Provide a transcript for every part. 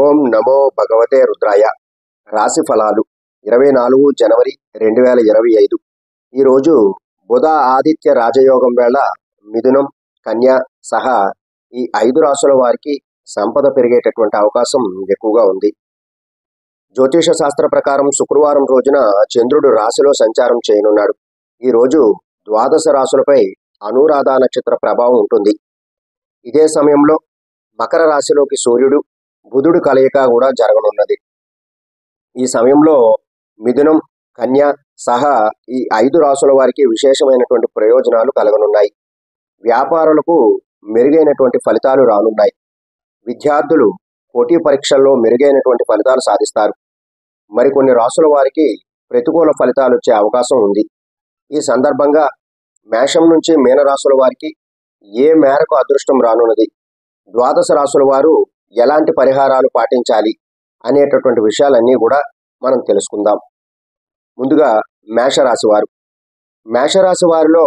ఓం నమో భగవతే రుద్రాయ. రాశి ఫలాలు 24 జనవరి 2025. ఈరోజు బుధ ఆదిత్య రాజయోగం వేళ మిథునం, కన్య సహా ఈ 5 రాశుల వారికి సంపద పెరిగేటటువంటి అవకాశం ఎక్కువగా ఉంది. జ్యోతిష శాస్త్ర ప్రకారం శుక్రవారం రోజున చంద్రుడు రాశిలో సంచారం చేయనున్నాడు. ఈ రోజు ద్వాదశ రాశులపై అనురాధ నక్షత్ర ప్రభావం ఉంటుంది. ఇదే సమయంలో మకర రాశిలోకి సూర్యుడు, బుధుడు కలయిక కూడా జరగనున్నది. ఈ సమయంలో మిథునం, కన్య సహా ఈ 5 రాశుల వారికి విశేషమైనటువంటి ప్రయోజనాలు కలగనున్నాయి. వ్యాపారులకు మెరుగైనటువంటి ఫలితాలు రానున్నాయి. విద్యార్థులు పోటీ పరీక్షల్లో మెరుగైనటువంటి ఫలితాలు సాధిస్తారు. మరికొన్ని రాశుల వారికి ప్రతికూల ఫలితాలు వచ్చే అవకాశం ఉంది. ఈ సందర్భంగా మేషం నుంచి మీనరాశుల వారికి ఏ మేరకు అదృష్టం రానున్నది, ద్వాదశ రాశుల వారు ఎలాంటి పరిహారాలు పాటించాలి అనేటటువంటి విషయాలన్నీ కూడా మనం తెలుసుకుందాం. ముందుగా మేషరాశి వారు. మేషరాశి వారిలో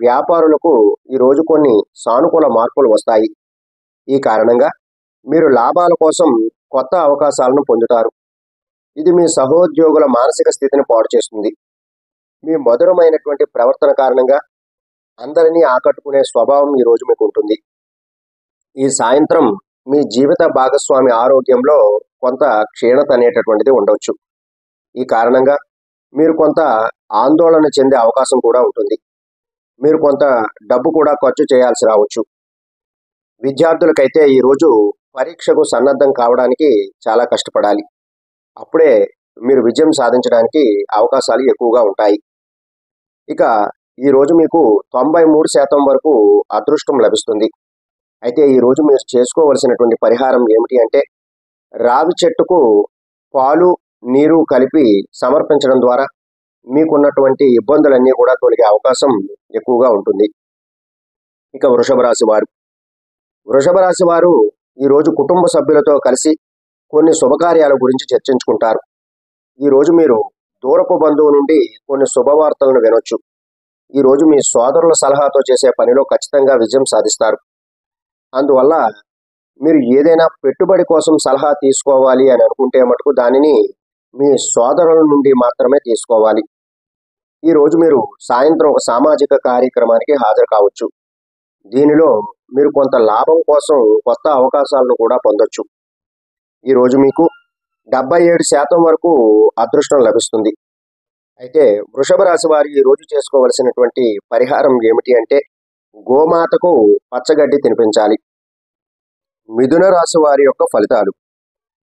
వ్యాపారులకు ఈరోజు కొన్ని సానుకూల మార్పులు వస్తాయి. ఈ కారణంగా మీరు లాభాల కోసం కొత్త అవకాశాలను పొందుతారు. ఇది మీ సహోద్యోగుల మానసిక స్థితిని పాడు చేస్తుంది. మీ మధురమైనటువంటి ప్రవర్తన కారణంగా అందరినీ ఆకట్టుకునే స్వభావం ఈరోజు మీకు ఉంటుంది. ఈ సాయంత్రం మీ జీవిత భాగస్వామి ఆరోగ్యంలో కొంత క్షీణత అనేటటువంటిది ఉండవచ్చు. ఈ కారణంగా మీరు కొంత ఆందోళన చెందే అవకాశం కూడా ఉంటుంది. మీరు కొంత డబ్బు కూడా ఖర్చు చేయాల్సి రావచ్చు. విద్యార్థులకైతే ఈరోజు పరీక్షకు సన్నద్ధం కావడానికి చాలా కష్టపడాలి. అప్పుడే మీరు విజయం సాధించడానికి అవకాశాలు ఎక్కువగా ఉంటాయి. ఇక ఈరోజు మీకు 93% వరకు అదృష్టం లభిస్తుంది. అయితే ఈరోజు మీరు చేసుకోవలసినటువంటి పరిహారం ఏమిటి అంటే, రావి చెట్టుకు పాలు, నీరు కలిపి సమర్పించడం ద్వారా మీకున్నటువంటి ఇబ్బందులన్నీ కూడా తొలగే అవకాశం ఎక్కువగా ఉంటుంది. ఇక వృషభ రాశి వారు. వృషభ రాశి వారు ఈరోజు కుటుంబ సభ్యులతో కలిసి కొన్ని శుభకార్యాల గురించి చర్చించుకుంటారు. ఈరోజు మీరు దూరపు బంధువు నుండి కొన్ని శుభవార్తలను వినొచ్చు. ఈరోజు మీ సోదరుల సలహాతో చేసే పనిలో ఖచ్చితంగా విజయం సాధిస్తారు. అందువల్ల మీరు ఏదైనా పెట్టుబడి కోసం సలహా తీసుకోవాలి అని అనుకుంటే మటుకు దానిని మీ సోదరుల నుండి మాత్రమే తీసుకోవాలి. ఈరోజు మీరు సాయంత్రం ఒక సామాజిక కార్యక్రమానికి హాజరు కావచ్చు. దీనిలో మీరు కొంత లాభం కోసం కొత్త అవకాశాలను కూడా పొందొచ్చు. ఈరోజు మీకు 77% వరకు అదృష్టం లభిస్తుంది. అయితే వృషభ రాశి వారు ఈరోజు చేసుకోవలసినటువంటి పరిహారం ఏమిటి అంటే, గోమాతకు పచ్చగడ్డి తినిపించాలి. మిథున రాశి వారి యొక్క ఫలితాలు.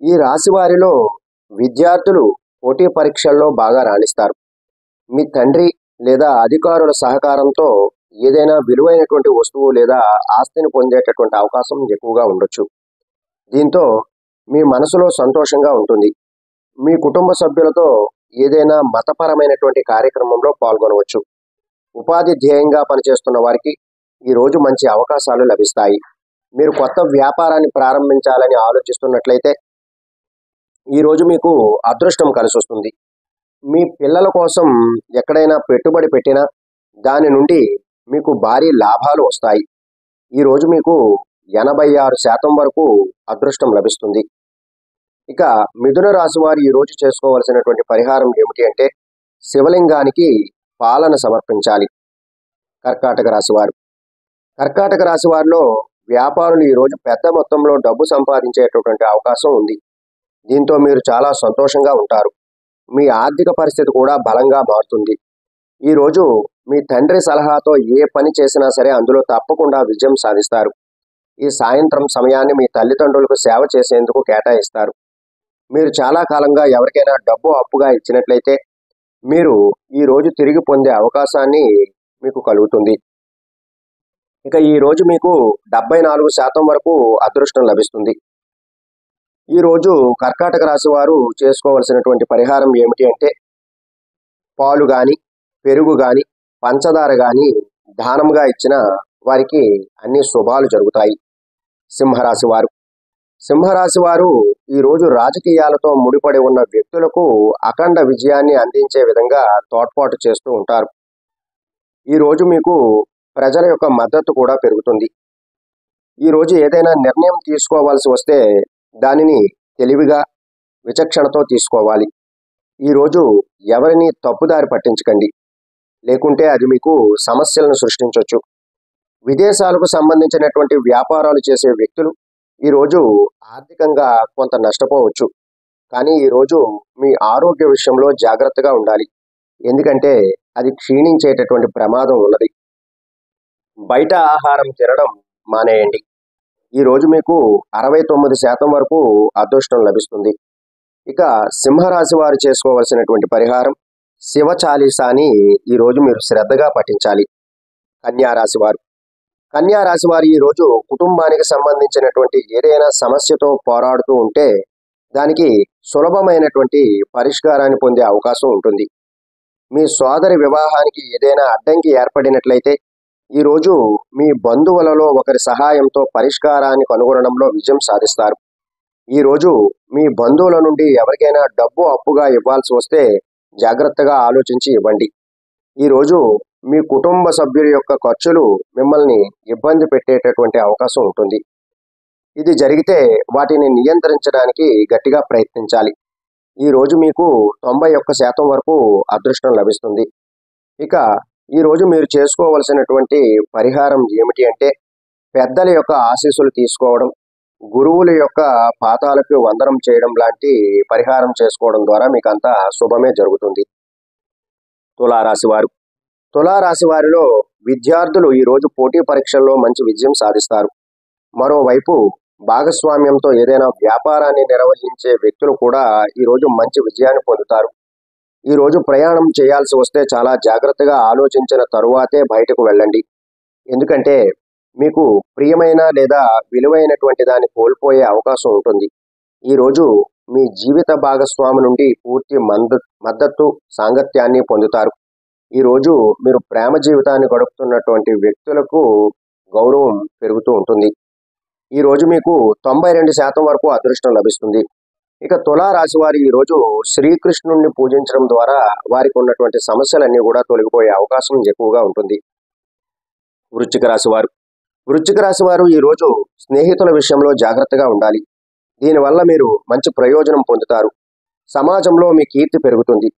ఈ రాశి వారిలో విద్యార్థులు పోటీ పరీక్షల్లో బాగా రాణిస్తారు. మీ తండ్రి లేదా అధికారుల సహకారంతో ఏదైనా విలువైనటువంటి వస్తువు లేదా ఆస్తిని పొందేటటువంటి అవకాశం ఎక్కువగా ఉండొచ్చు. దీంతో మీ మనసులో సంతోషంగా ఉంటుంది. మీ కుటుంబ సభ్యులతో ఏదైనా మతపరమైనటువంటి కార్యక్రమంలో పాల్గొనవచ్చు. ఉపాధి ధ్యేయంగా పనిచేస్తున్న వారికి ఈరోజు మంచి అవకాశాలు లభిస్తాయి. మీరు కొత్త వ్యాపారాన్ని ప్రారంభించాలని ఆలోచిస్తున్నట్లయితే ఈరోజు మీకు అదృష్టం కలిసి వస్తుంది. మీ పిల్లల కోసం ఎక్కడైనా పెట్టుబడి పెట్టినా దాని నుండి మీకు భారీ లాభాలు వస్తాయి. ఈరోజు మీకు 86% వరకు అదృష్టం లభిస్తుంది. ఇక మిథున రాశి వారు ఈరోజు చేసుకోవలసినటువంటి పరిహారం ఏమిటి అంటే, శివలింగానికి పాలన సమర్పించాలి. కర్కాటక రాశి వారు. కర్కాటక రాశి వారిలో వ్యాపారులు ఈరోజు పెద్ద మొత్తంలో డబ్బు సంపాదించేటటువంటి అవకాశం ఉంది. దీంతో మీరు చాలా సంతోషంగా ఉంటారు. మీ ఆర్థిక పరిస్థితి కూడా బలంగా మారుతుంది. ఈరోజు మీ తండ్రి సలహాతో ఏ పని చేసినా సరే అందులో తప్పకుండా విజయం సాధిస్తారు. ఈ సాయంత్రం సమయాన్ని మీ తల్లిదండ్రులకు సేవ చేసేందుకు కేటాయిస్తారు. మీరు చాలా కాలంగా ఎవరికైనా డబ్బు అప్పుగా ఇచ్చినట్లయితే మీరు ఈరోజు తిరిగి పొందే అవకాశాన్ని మీకు కలుగుతుంది. ఇక ఈరోజు మీకు 74% వరకు అదృష్టం లభిస్తుంది. ఈరోజు కర్కాటక రాశి వారు చేసుకోవలసినటువంటి పరిహారం ఏమిటి అంటే, పాలు కానీ, పెరుగు కానీ, పంచదార కానీ దానంగా ఇచ్చిన వారికి అన్ని శుభాలు జరుగుతాయి. సింహరాశి వారు. సింహరాశి వారు ఈరోజు రాజకీయాలతో ముడిపడి ఉన్న వ్యక్తులకు అఖండ విజయాన్ని అందించే విధంగా తోడ్పాటు చేస్తూ ఉంటారు. ఈరోజు మీకు ప్రజల యొక్క మద్దతు కూడా పెరుగుతుంది. ఈరోజు ఏదైనా నిర్ణయం తీసుకోవాల్సి వస్తే దానిని తెలివిగా విచక్షణతో తీసుకోవాలి. ఈరోజు ఎవరిని తప్పుదారి పట్టించకండి, లేకుంటే అది మీకు సమస్యలను సృష్టించవచ్చు. విదేశాలకు సంబంధించినటువంటి వ్యాపారాలు చేసే వ్యక్తులు ఈరోజు ఆర్థికంగా కొంత నష్టపోవచ్చు. కానీ ఈరోజు మీ ఆరోగ్య విషయంలో జాగ్రత్తగా ఉండాలి, ఎందుకంటే అది క్షీణించేటటువంటి ప్రమాదం ఉన్నది. బయట ఆహారం తినడం మానేయండి. ఈరోజు మీకు 69% వరకు అదృష్టం లభిస్తుంది. ఇక సింహరాశి వారు చేసుకోవలసినటువంటి పరిహారం శివ చాలీసాని ఈరోజు మీరు శ్రద్ధగా పఠించాలి. కన్యారాశి వారు కన్యారాశి వారు ఈరోజు కుటుంబానికి సంబంధించినటువంటి ఏదైనా సమస్యతో పోరాడుతూ ఉంటే దానికి సులభమైనటువంటి పరిష్కారాన్ని పొందే అవకాశం ఉంటుంది. మీ సోదరి వివాహానికి ఏదైనా అడ్డంకి ఏర్పడినట్లయితే ఈరోజు మీ బంధువులలో ఒకరి సహాయంతో పరిష్కారాన్ని కనుగొనడంలో విజయం సాధిస్తారు. ఈరోజు మీ బంధువుల నుండి ఎవరికైనా డబ్బు అప్పుగా ఇవ్వాల్సి వస్తే జాగ్రత్తగా ఆలోచించి ఇవ్వండి. ఈరోజు మీ కుటుంబ సభ్యుల యొక్క ఖర్చులు మిమ్మల్ని ఇబ్బంది పెట్టేటటువంటి అవకాశం ఉంటుంది. ఇది జరిగితే వాటిని నియంత్రించడానికి గట్టిగా ప్రయత్నించాలి. ఈరోజు మీకు 91% వరకు అదృష్టం లభిస్తుంది. ఇక ఈరోజు మీరు చేసుకోవలసినటువంటి పరిహారం ఏమిటి అంటే పెద్దల యొక్క ఆశీస్సులు తీసుకోవడం, గురువుల యొక్క పాదాలకు వందనం చేయడం లాంటి పరిహారం చేసుకోవడం ద్వారా మీకు అంతా శుభమే జరుగుతుంది. తులారాశి వారు తులారాశి వారిలో విద్యార్థులు ఈరోజు పోటీ పరీక్షల్లో మంచి విజయం సాధిస్తారు. మరోవైపు భాగస్వామ్యంతో ఏదైనా వ్యాపారాన్ని నిర్వహించే వ్యక్తులు కూడా ఈరోజు మంచి విజయాన్ని పొందుతారు. ఈరోజు ప్రయాణం చేయాల్సి వస్తే చాలా జాగ్రత్తగా ఆలోచించిన తరువాతే బయటకు వెళ్ళండి, ఎందుకంటే మీకు ప్రియమైన లేదా విలువైనటువంటి దాన్ని కోల్పోయే అవకాశం ఉంటుంది. ఈరోజు మీ జీవిత భాగస్వామి నుండి పూర్తి మద్దతు సాంగత్యాన్ని పొందుతారు. ఈరోజు మీరు ప్రేమ జీవితాన్ని గడుపుతున్నటువంటి వ్యక్తులకు గౌరవం పెరుగుతూ ఉంటుంది. ఈరోజు మీకు 92% వరకు అదృష్టం లభిస్తుంది. ఇక తులారాశి వారు ఈరోజు శ్రీకృష్ణుడిని పూజించడం ద్వారా వారికి ఉన్నటువంటి సమస్యలన్నీ కూడా తొలగిపోయే అవకాశం ఎక్కువగా ఉంటుంది. వృశ్చిక రాశి వారు వృశ్చిక రాశి వారు ఈరోజు స్నేహితుల విషయంలో జాగ్రత్తగా ఉండాలి. దీనివల్ల మీరు మంచి ప్రయోజనం పొందుతారు. సమాజంలో మీ కీర్తి పెరుగుతుంది.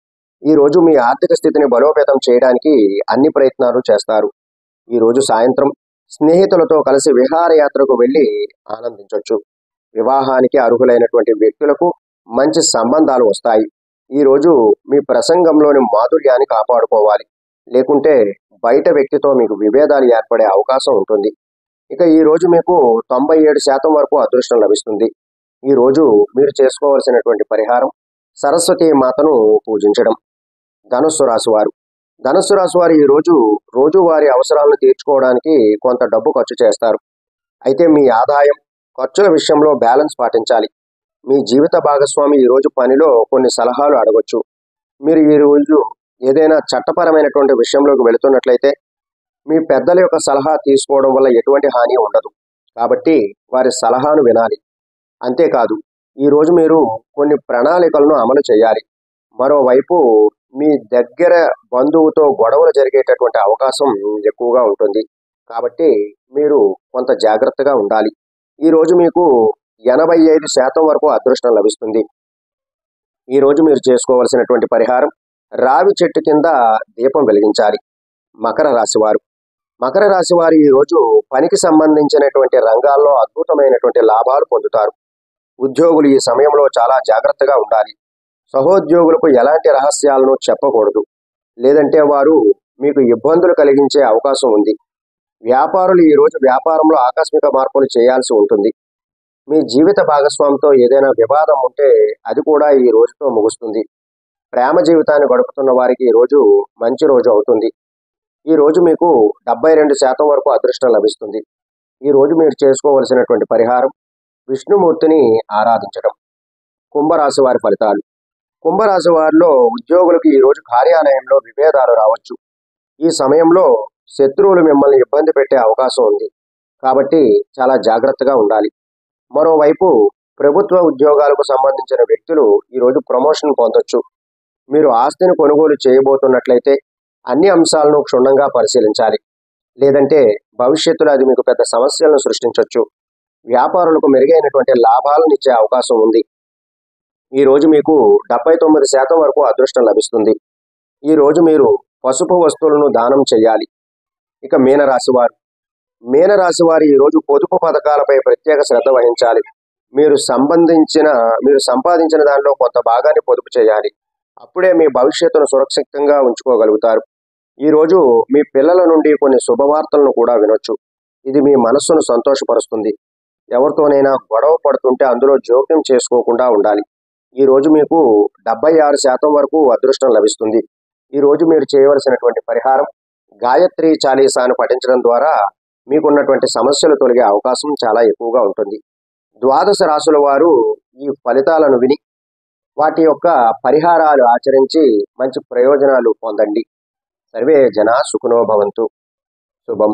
ఈరోజు మీ ఆర్థిక స్థితిని బలోపేతం చేయడానికి అన్ని ప్రయత్నాలు చేస్తారు. ఈరోజు సాయంత్రం స్నేహితులతో కలిసి విహారయాత్రకు వెళ్ళి ఆనందించవచ్చు. వివాహానికి అర్హులైనటువంటి వ్యక్తులకు మంచి సంబంధాలు వస్తాయి. ఈరోజు మీ ప్రసంగంలోని మాధుర్యాన్ని కాపాడుకోవాలి, లేకుంటే బయట వ్యక్తితో మీకు విభేదాలు ఏర్పడే అవకాశం ఉంటుంది. ఇక ఈరోజు మీకు 97% వరకు అదృష్టం లభిస్తుంది. ఈరోజు మీరు చేసుకోవాల్సినటువంటి పరిహారం సరస్వతి మాతను పూజించడం. ధనుస్సు రాశి వారు ధనుస్సు రాశి వారు ఈరోజు రోజువారీ అవసరాలను తీర్చుకోవడానికి కొంత డబ్బు ఖర్చు చేస్తారు. అయితే మీ ఆదాయం ఖర్చుల విషయంలో బ్యాలెన్స్ పాటించాలి. మీ జీవిత భాగస్వామి ఈరోజు పనిలో కొన్ని సలహాలు అడగొచ్చు. మీరు ఈరోజు ఏదైనా చట్టపరమైనటువంటి విషయంలోకి వెళుతున్నట్లయితే మీ పెద్దల యొక్క సలహా తీసుకోవడం వల్ల ఎటువంటి హాని ఉండదు, కాబట్టి వారి సలహాను వినాలి. అంతేకాదు ఈరోజు మీరు కొన్ని ప్రణాళికలను అమలు చేయాలి. మరోవైపు మీ దగ్గర బంధువుతో గొడవలు జరిగేటటువంటి అవకాశం ఎక్కువగా ఉంటుంది, కాబట్టి మీరు కొంత జాగ్రత్తగా ఉండాలి. ఈరోజు మీకు 85% వరకు అదృష్టం లభిస్తుంది. ఈరోజు మీరు చేసుకోవలసినటువంటి పరిహారం రావి చెట్టు కింద దీపం వెలిగించాలి. మకర రాశి వారు మకర రాశి వారు ఈరోజు పనికి సంబంధించినటువంటి రంగాల్లో అద్భుతమైనటువంటి లాభాలు పొందుతారు. ఉద్యోగులు ఈ సమయంలో చాలా జాగ్రత్తగా ఉండాలి. సహోద్యోగులకు ఎలాంటి రహస్యాలను చెప్పకూడదు, లేదంటే వారు మీకు ఇబ్బందులు కలిగించే అవకాశం ఉంది. వ్యాపారులు ఈరోజు వ్యాపారంలో ఆకస్మిక మార్పులు చేయాల్సి ఉంటుంది. మీ జీవిత భాగస్వామితో ఏదైనా వివాదం ఉంటే అది కూడా ఈ రోజుతో ముగుస్తుంది. ప్రేమ జీవితాన్ని గడుపుతున్న వారికి ఈరోజు మంచి రోజు అవుతుంది. ఈ రోజు మీకు 72% వరకు అదృష్టం లభిస్తుంది. ఈ రోజు మీరు చేసుకోవలసినటువంటి పరిహారం విష్ణుమూర్తిని ఆరాధించడం. కుంభరాశి వారి ఫలితాలు కుంభరాశి వారిలో ఉద్యోగులకు ఈరోజు కార్యాలయంలో విభేదాలు రావచ్చు. ఈ సమయంలో శత్రువులు మిమ్మల్ని ఇబ్బంది పెట్టే అవకాశం ఉంది, కాబట్టి చాలా జాగ్రత్తగా ఉండాలి. మరోవైపు ప్రభుత్వ ఉద్యోగాలకు సంబంధించిన వ్యక్తులు ఈరోజు ప్రమోషన్ పొందొచ్చు. మీరు ఆస్తిని కొనుగోలు చేయబోతున్నట్లయితే అన్ని అంశాలను క్షుణ్ణంగా పరిశీలించాలి, లేదంటే భవిష్యత్తులో అది మీకు పెద్ద సమస్యలను సృష్టించవచ్చు. వ్యాపారులకు మెరుగైనటువంటి లాభాలను ఇచ్చే అవకాశం ఉంది. ఈ రోజు మీకు 79% వరకు అదృష్టం లభిస్తుంది. ఈ రోజు మీరు పసుపు వస్తువులను దానం చేయాలి. ఇక మీనరాశి వారు ఈ రోజు పొదుపు పథకాలపై ప్రత్యేక శ్రద్ధ వహించాలి. మీరు సంపాదించిన దానిలో కొంత భాగాన్ని పొదుపు చేయాలి. అప్పుడే మీ భవిష్యత్తును సురక్షితంగా ఉంచుకోగలుగుతారు. ఈ రోజు మీ పిల్లల నుండి కొన్ని శుభవార్తలను కూడా వినొచ్చు. ఇది మీ మనస్సును సంతోషపరుస్తుంది. ఎవరితోనైనా గొడవ పడుతుంటే అందులో జోక్యం చేసుకోకుండా ఉండాలి. ఈ రోజు మీకు 76% వరకు అదృష్టం లభిస్తుంది. ఈ రోజు మీరు చేయవలసినటువంటి పరిహారం గాయత్రి చాలీసాను పఠించడం ద్వారా మీకున్నటువంటి సమస్యలు తొలగే అవకాశం చాలా ఎక్కువగా ఉంటుంది. ద్వాదశ రాశుల వారు ఈ ఫలితాలను విని వాటి యొక్క పరిహారాలు ఆచరించి మంచి ప్రయోజనాలు పొందండి. సర్వే జనా సుఖినో భవంతు. శుభం.